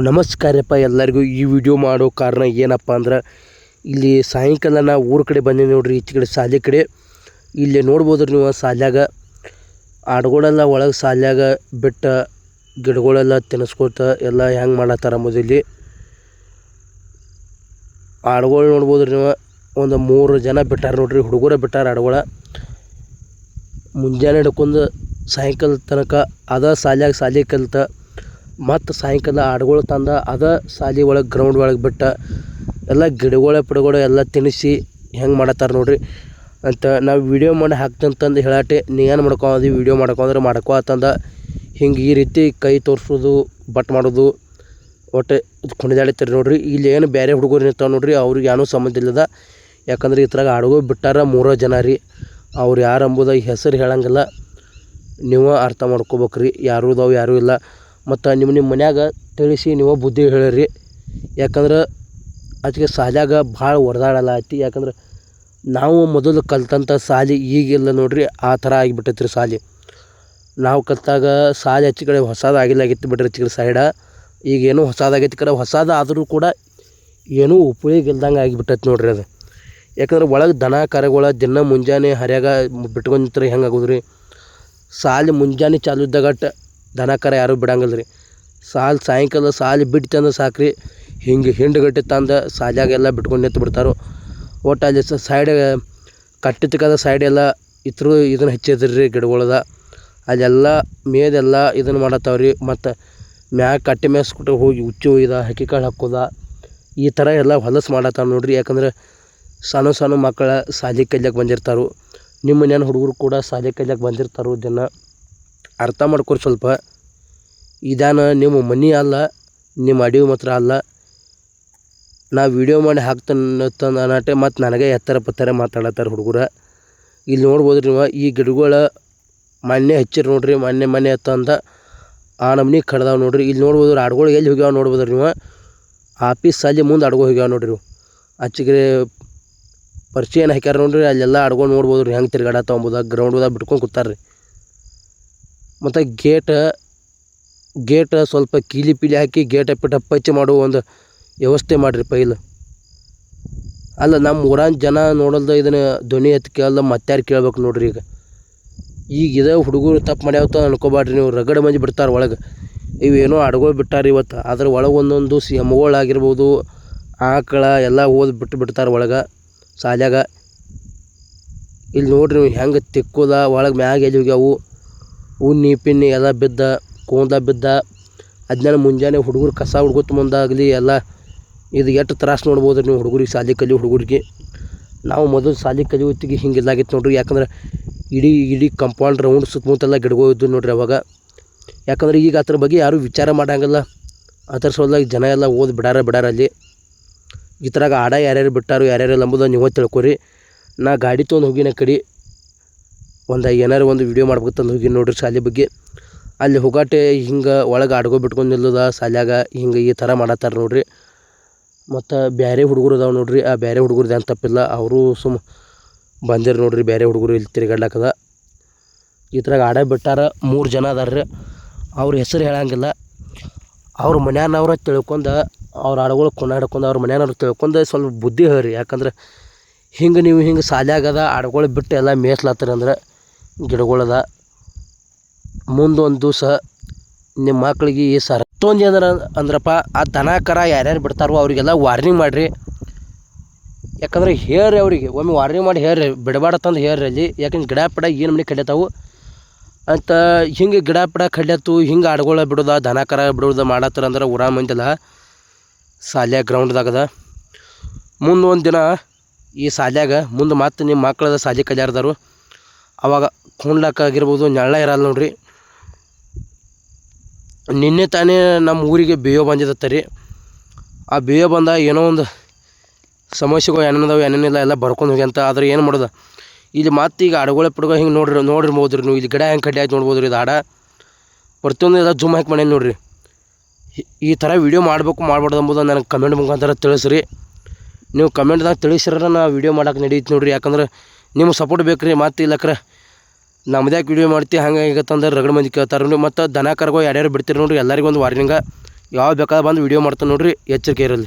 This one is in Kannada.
ನಮಸ್ಕಾರಪ್ಪ ಎಲ್ಲರಿಗೂ. ಈ ವಿಡಿಯೋ ಮಾಡೋ ಕಾರಣ ಏನಪ್ಪ ಅಂದ್ರೆ, ಇಲ್ಲಿ ಸಾಯಂಕಾಲ ನಾ ಊರ ಕಡೆ ಬಂದೆ ನೋಡ್ರಿ, ಈಚೆ ಕಡೆ ಶಾಲೆ ಕಡೆ. ಇಲ್ಲಿ ನೋಡ್ಬೋದ್ರಿ ನೀವು, ಶಾಲ್ಯಾಗ ಆಡುಗಳೆಲ್ಲ ಒಳಗೆ ಶಾಲ್ಯಾಗ ಬಿಟ್ಟ ಗಿಡಗಳೆಲ್ಲ ತಿನ್ನಿಸ್ಕೊತ ಎಲ್ಲ ಹೆಂಗೆ ಮಾಡತ್ತಾರ ಮೊದಲಿ. ಆಡುಗಳು ನೋಡ್ಬೋದ್ರಿ ನೀವು, ಒಂದು 3 ಜನ ಬಿಟ್ಟಾರ ನೋಡ್ರಿ, ಹುಡುಗರ ಬಿಟ್ಟಾರ ಆಡುಗಳ. ಮುಂಜಾನೆ ಹಿಡ್ಕೊಂಡು ಸಾಯಂಕಾಲ ತನಕ ಅದ ಶಾಲೆ ಕಲಿತ ಮತ್ತು ಸಾಯಂಕಾಲ ಆಡುಗಳು ತಂದ ಅದ ಶಾಲೆ ಒಳಗೆ ಗ್ರೌಂಡ್ ಒಳಗೆ ಬಿಟ್ಟ ಎಲ್ಲ ಗಿಡಗಳು ಎಲ್ಲ ತಿನ್ನಿಸಿ ಹೆಂಗೆ ಮಾಡತ್ತಾರ ನೋಡ್ರಿ ಅಂತ ನಾವು ವಿಡಿಯೋ ಮಾಡಿ ಹಾಕ್ತಂತಂದು ಹೇಳಾಟೆ. ನೀ ಏನು ಮಾಡ್ಕೊಂಡಿ ವಿಡಿಯೋ ಮಾಡ್ಕೊಂಡ್ರೆ ಮಾಡ್ಕೋತಂದ ಹಿಂಗೆ ಈ ರೀತಿ ಕೈ ತೋರಿಸೋದು ಬಟ್ ಮಾಡೋದು ಒಟ್ಟು ಕುಣಿದಾಡ್ತಾರೆ ನೋಡ್ರಿ. ಇಲ್ಲಿ ಏನು ಬೇರೆ ಹುಡುಗರು ನಿಂತಾವೆ ನೋಡ್ರಿ, ಅವ್ರಿಗೆ ಏನೂ ಸಂಬಂಧ ಇಲ್ಲದ. ಯಾಕಂದ್ರೆ ಈ ಥರ ಆಡುಗಳು ಬಿಟ್ಟಾರ 3 ಜನ ರೀ. ಅವ್ರು ಯಾರು ಅಂಬುದ ಹೆಸರು ಹೇಳಂಗಿಲ್ಲ, ನೀವು ಅರ್ಥ ಮಾಡ್ಕೋಬೇಕ್ರಿ ಯಾರು ಇದಾವೆ ಯಾರೂ ಇಲ್ಲ. ಮತ್ತು ನಿಮ್ಮ ಮನ್ಯಾಗ ತಿಳಿಸಿ ನೀವು ಬುದ್ಧಿ ಹೇಳಿರಿ. ಯಾಕಂದ್ರೆ ಅದಕ್ಕೆ ಶಾಲ್ಯಾಗ ಭಾಳ ಹೊಡೆದಾಡಲ್ಲ ಐತಿ. ಯಾಕಂದ್ರೆ ನಾವು ಮೊದಲು ಕಲ್ತಂಥ ಶಾಲೆ ಈಗಿಲ್ಲ ನೋಡ್ರಿ, ಆ ಥರ ಆಗಿಬಿಟ್ಟೈತ್ರಿ ಶಾಲೆ. ನಾವು ಕಲಿತಾಗ ಶಾಲೆ ಹೆಚ್ಚು ಕಡೆ ಹೊಸದಾಗಿತ್ತು ಬಿಡ್ರಿ, ಹೆಚ್ಚು ಕಡೆ ಸೈಡ. ಈಗೇನು ಹೊಸದಾಗೈತಿ ಕಡೆ, ಹೊಸದಾದರೂ ಕೂಡ ಏನೂ ಉಪಯೋಗ ಇಲ್ದಂಗೆ ಆಗಿಬಿಟ್ಟೈತೆ ನೋಡ್ರಿ ಅದು. ಯಾಕಂದ್ರೆ ಒಳಗೆ ದನ ಕರುಗಳ ದಿನ ಮುಂಜಾನೆ ಹರ್ಯಾಗ ಬಿಟ್ಕೊಂಡು ನಿಂತ್ರೆ ಹೆಂಗೆ ಆಗೋದ್ರಿ. ಶಾಲೆ ಮುಂಜಾನೆ ಚಾಲು ಇದ್ದಾಗಟ್ಟ ದನ ಕರ ಯಾರೂ ಬಿಡಂಗಿಲ್ಲ ರೀ. ಸಾಯಂಕಾಲ ಶಾಲೆ ಬಿಟ್ಟು ತಂದು ಸಾಕ್ರಿ, ಹಿಂಗೆ ಹಿಂಡುಗಟ್ಟೆ ತಂದು ಶಾಲ್ಯಾಗೆಲ್ಲ ಬಿಟ್ಕೊಂಡು ನಿಂತು ಬಿಡ್ತಾರೋ. ಒಟ್ಟು ಅಲ್ಲಿ ಸೈಡ್ ಕಟ್ಟಿತಕ್ಕದ ಸೈಡ್ ಎಲ್ಲ ಇದನ್ನು ಹಚ್ಚಿದ್ರಿ ರೀ ಗಿಡಗಳದ. ಅಲ್ಲೆಲ್ಲ ಮೇದೆಲ್ಲ ಇದನ್ನು ಮಾಡತ್ತಾವ್ರಿ. ಮತ್ತು ಮ್ಯಾಗ ಕಟ್ಟಿ ಮೇಸ್ಬಿಟ್ಟು ಹೋಗಿ ಹುಚ್ಚು ಹಕ್ಕಿ ಕಾಳು ಹಾಕೋದ ಈ ಥರ ಎಲ್ಲ ಹೊಲಸು ಮಾಡತ್ತಾರ ನೋಡ್ರಿ. ಯಾಕಂದ್ರೆ ಸಣ್ಣ ಮಕ್ಕಳ ಶಾಲೆ ಕಲಿಯಕ್ಕೆ ಬಂದಿರ್ತಾರೋ, ನಿಮ್ಮ ಮನೆಯ ಹುಡುಗರು ಕೂಡ ಶಾಲೆ ಕಲಿಯಕ್ಕೆ ಬಂದಿರ್ತಾರೋ. ದಿನ ಅರ್ಥ ಮಾಡ್ಕೊರಿ ಸ್ವಲ್ಪ. ಇದಾನ ನಿಮ್ಮ ಮನೆ ಅಲ್ಲ, ನಿಮ್ಮ ಅಡಿವೆ ಮಾತ್ರ ಅಲ್ಲ. ನಾ ವಿಡಿಯೋ ಮಾಡಿ ಹಾಕ್ತಾನೆ ಅನಾಟೆ ಮತ್ತು ನನಗೆ ಎತ್ತರ ಪತ್ತರ ಮಾತಾಡತ್ತಾರೆ ಹುಡುಗರ. ಇಲ್ಲಿ ನೋಡ್ಬೋದ್ರಿ ನೀವು, ಈ ಗಿಡಗಳ ಮೊನ್ನೆ ಹಚ್ಚಿರಿ ನೋಡ್ರಿ, ಮೊನ್ನೆ ಅಂತಂದ ಆ ನಮ್ನಿ ಕಡ್ದಾವ ನೋಡ್ರಿ. ಇಲ್ಲಿ ನೋಡ್ಬೋದು ಆಡುಗಳು ಎಲ್ಲಿ ಹೋಗ್ಯಾವ ನೋಡ್ಬೋದ್ರಿ ನೀವು, ಆಫೀಸ್ ಶಾಲೆ ಮುಂದೆ ಆಡುಗಳು ಹೋಗ್ಯಾವ ನೋಡ್ರಿ. ನೀವು ಆಚೆಗೆ ಪರಿಚಯ ಏನು ಹಾಕ್ಯಾರ ನೋಡ್ರಿ, ಅಲ್ಲೆಲ್ಲ ಆಡುಗಳು ನೋಡ್ಬೋದು ರೀ ಹೆಂಗೆ ತಿರ್ಗಾಡತ್ತಾವ ಅಂಬುದ. ಗ್ರೌಂಡ್ದಾಗ ಬಿಟ್ಕೊಂಡು ಕೂತಾರ್ರಿ. ಮತ್ತು ಗೇಟ್ ಸ್ವಲ್ಪ ಕೀಲಿ ಹಾಕಿ ಗೇಟ್ ಟಪ್ಪಚ್ಚಿ ಮಾಡುವ ಒಂದು ವ್ಯವಸ್ಥೆ ಮಾಡಿರಿ ಪೈಲ್. ಅಲ್ಲ ನಮ್ಮ ಊರಾನ ಜನ ನೋಡಲ್ದ ಇದನ್ನು ಧ್ವನಿ ಎತ್ತು ಕೇಳಲ್ಲ, ಮತ್ತಾರು ಕೇಳ್ಬೇಕು ನೋಡ್ರಿ. ಈಗ ಇದೇ ಹುಡುಗರು ತಪ್ಪು ಮಾಡ್ಯಾವತ್ತ ಅನ್ಕೋಬಾಡ್ರಿ ನೀವು. ರಗಡ ಮಂದಿ ಬಿಡ್ತಾರೆ ಒಳಗೆ. ಇವೇನೋ ಆಡುಗಳು ಬಿಟ್ಟಾರ ಇವತ್ತು, ಅದ್ರ ಒಳಗೆ ಒಂದೊಂದು ಎಮ್ಮೆಗಳಾಗಿರ್ಬೋದು, ಆಕಳ ಎಲ್ಲ ಬಿಡ್ತಾರೆ ಒಳಗೆ ಶಾಲ್ಯಾಗ. ಇಲ್ಲಿ ನೋಡ್ರಿ ನೀವು ಹೆಂಗೆ ತಿಕ್ಕೋದ ಒಳಗೆ ಮ್ಯಾಗ ಎಲ್ಲಿ ಹೋಗ್ಯಾವು, ಉಣ್ಣಿ ಪಿಣ್ಣಿ ಎಲ್ಲ ಬಿದ್ದ ಕೋಂದ ಬಿದ್ದ. ಅದನ್ನೆಲ್ಲ ಮುಂಜಾನೆ ಹುಡುಗರು ಕಸ ಹುಡ್ಕೊತ ಮುಂದಾಗಲಿ ಎಲ್ಲ ಇದು ಎಷ್ಟು ತ್ರಾಸು ನೋಡ್ಬೋದು ನೀವು ಹುಡುಗರಿಗೆ, ಶಾಲೆ ಕಲಿಯೋ ಹುಡುಗರಿಗೆ. ನಾವು ಮೊದಲು ಶಾಲೆ ಕಲಿಯೋ ಹೊತ್ತಿಗೆ ಹಿಂಗಿಲ್ಲಾಗಿತ್ತು ನೋಡ್ರಿ. ಯಾಕಂದ್ರೆ ಇಡೀ ಕಂಪೌಂಡ್ ರೌಂಡ್ ಸುತ್ತಮುತ್ತೆಲ್ಲ ಗಿಡಗಳು ಇದ್ದು ನೋಡ್ರಿ ಅವಾಗ. ಯಾಕಂದ್ರೆ ಈಗ ಅದ್ರ ಬಗ್ಗೆ ಯಾರೂ ವಿಚಾರ ಮಾಡಂಗಿಲ್ಲ. ಅದರ ಸಲುವಾಗಿ ಜನ ಎಲ್ಲ ಬಿಡಾರ ಅಲ್ಲಿ. ಈ ಥರ ಯಾರ್ಯಾರು ಬಿಟ್ಟಾರೋ ಯಾರ್ಯಾರು ಅಂಬುದ ನೀವು ತಿಳ್ಕೊರಿ. ನಾ ಗಾಡಿ ತೊಗೊಂಡು ಹೋಗಿನ ಕಡೆ ಏನಾರು ಒಂದು ವಿಡಿಯೋ ಮಾಡ್ಬೇಕಂತಂದು ಹೋಗಿ ನೋಡ್ರಿ ಶಾಲೆ ಬಗ್ಗೆ. ಅಲ್ಲಿ ಹೋಗಾಟೆ ಹಿಂಗೆ ಒಳಗೆ ಆಡ್ಗೋ ಬಿಟ್ಕೊಂಡು ನಿಲ್ಲದ ಶಾಲ್ಯಾಗ ಹಿಂಗೆ ಈ ಥರ ಮಾಡತ್ತಾರ ನೋಡ್ರಿ. ಮತ್ತು ಬೇರೆ ಹುಡುಗರು ಅದಾವೆ ನೋಡ್ರಿ, ಆ ಬೇರೆ ಹುಡುಗರ್ದು ಏನು ತಪ್ಪಿಲ್ಲ, ಅವರು ಬಂದಿರು ನೋಡ್ರಿ. ಬೇರೆ ಹುಡುಗರು ಇಲ್ಲಿ ತಿರುಗಾಡ್ಲಾಕದ ಈ ಥರ ಬಿಟ್ಟಾರ. 3 ಜನ ಅದಾರ್ರಿ, ಅವ್ರ ಹೆಸರು ಹೇಳಂಗಿಲ್ಲ. ಅವ್ರ ಮನ್ಯಾನವ್ರ ತಿಳ್ಕೊಂಡು ಅವ್ರ ಆಡುಗಳು ಕೊಂಡಾಡ್ಕೊಂಡು ಅವ್ರ ಮನ್ಯಾನವ್ರು ತಿಳ್ಕೊಂಡು ಸ್ವಲ್ಪ ಬುದ್ಧಿ ಹೇಳ್ರಿ. ಯಾಕಂದ್ರೆ ನೀವು ಹಿಂಗೆ ಶಾಲ್ಯಾಗದ ಆಡುಗಳು ಬಿಟ್ಟು ಎಲ್ಲ ಮೇಯ್ಸ್ಲತ್ತರ ಅಂದ್ರೆ ಗಿಡಗಳದ ಮುಂದೊಂದು ದಿವಸ ನಿಮ್ಮ ಮಕ್ಳಿಗೆ ಈ ಮತ್ತೊಂದು ಏನಾರ ಅಂದ್ರಪ್ಪ, ಆ ದನ ಕರ ಯಾರ್ಯಾರು ಬಿಡ್ತಾರೋ ಅವರಿಗೆಲ್ಲ ವಾರ್ನಿಂಗ್ ಮಾಡಿರಿ. ಯಾಕಂದ್ರೆ ಹೇಳ್ರಿ ಅವರಿಗೆ, ಒಮ್ಮೆ ವಾರ್ನಿಂಗ್ ಮಾಡಿ ಹೇಳ್ರಿ, ಬಿಡಬಾರ್ದಂದು ಹೇಳ್ರಿ ಅಲ್ಲಿ. ಯಾಕಂದ್ರೆ ಗಿಡ ಪಿಡ ಏನು ಮನೆ ಕಡಿಯತ್ತಾವು ಅಂತ ಹಿಂಗೆ ಗಿಡ ಪಿಡ ಕಡ್ಯತ್ತು ಹಿಂಗೆ ಆಡುಗಳ ಬಿಡೋದ ದನ ಕರ ಬಿಡೋದು ಮಾಡತ್ತಾರ ಅಂದ್ರೆ ಊರ ಮಂದಿಲ್ಲ ಶಾಲ್ಯಾಗ ಗ್ರೌಂಡ್ದಾಗದ. ಮುಂದೊಂದು ದಿನ ಈ ಶಾಲ್ಯಾಗ ಮುಂದೆ ಮತ್ತೆ ನಿಮ್ಮ ಮಕ್ಕಳದ ಶಾಲೆ ಕಲಿಯಾರ್ದಾರು ಅವಾಗ ಕೊಂಡ್ಲಾಕಾಗಿರ್ಬೋದು, ನೆಳ್ಳ ಇರಲ್ಲ ನೋಡ್ರಿ. ನಿನ್ನೆ ತಾನೇ ನಮ್ಮ ಊರಿಗೆ ಬೇಯೋ ಬಂದಿದತ್ತ ರೀ. ಆ ಬೇಯೋ ಬಂದ ಏನೋ ಒಂದು ಸಮಸ್ಯೆಗಳು ಏನೇನದಾವೆ ಏನೇನಿಲ್ಲ ಎಲ್ಲ ಬರ್ಕೊಂಡು ಹೋಗಿ ಅಂತ. ಆದ್ರೆ ಏನು ಮಾಡೋದು ಇಲ್ಲಿ ಮತ್ತೆ ಈಗ ಆಡುಗಳ ಪಿಡುಗ ಹಿಂಗೆ ನೋಡಿರ್ಬೋದ್ರಿ ನೀವು. ಇಲ್ಲಿ ಗಿಡ ಹೆಂಗೆ ಕಡ್ಡಿ ಆಯ್ತು ನೋಡ್ಬೋದ್ರಿ. ಇದು ಪ್ರತಿಯೊಂದು ಎಲ್ಲ ಜೂಮ್ ಹಾಕಿ ಮಾಡೇನಿ ನೋಡ್ರಿ. ಈ ಥರ ವಿಡಿಯೋ ಮಾಡ್ಬಾರ್ದು ಅಂಬುದು ನನಗೆ ಕಮೆಂಟ್ ಮುಖಾಂತರ ತಿಳಿಸ್ರಿ. ನೀವು ಕಮೆಂಟ್ದಾಗ ತಿಳಿಸಿರ ನಾ ವಿಡಿಯೋ ಮಾಡೋಕೆ ನಡೀತು ನೋಡ್ರಿ. ಯಾಕಂದ್ರೆ ನಿಮ್ಮ ಸಪೋರ್ಟ್ ಬೇಕು ರೀ. ಮತ್ತು ಇಲ್ಲಕ್ರೆ ನಮ್ದ್ಯಾಕೆ ವಿಡಿಯೋ ಮಾಡ್ತಿ ಹಂಗೆ ಈಗತ್ತಂದ್ರೆ ರಗಡ ಮಂದಿ ಕೇಳ್ತಾರೆ ನೋಡಿ. ಮತ್ತು ದನ ಕರುಗಳು ಯಾರ್ಯಾರು ಬಿಡ್ತೀರಿ ನೋಡ್ರಿ, ಎಲ್ಲರಿಗೂ ಒಂದು ವಾರ್ನಿಂಗ. ಯಾವ ಬೇಕಾದ್ರೆ ಬಂದು ವಿಡಿಯೋ ಮಾಡ್ತಾನೆ ನೋಡ್ರಿ, ಎಚ್ಚರಿಕೆ ಇರಲ್ರಿ.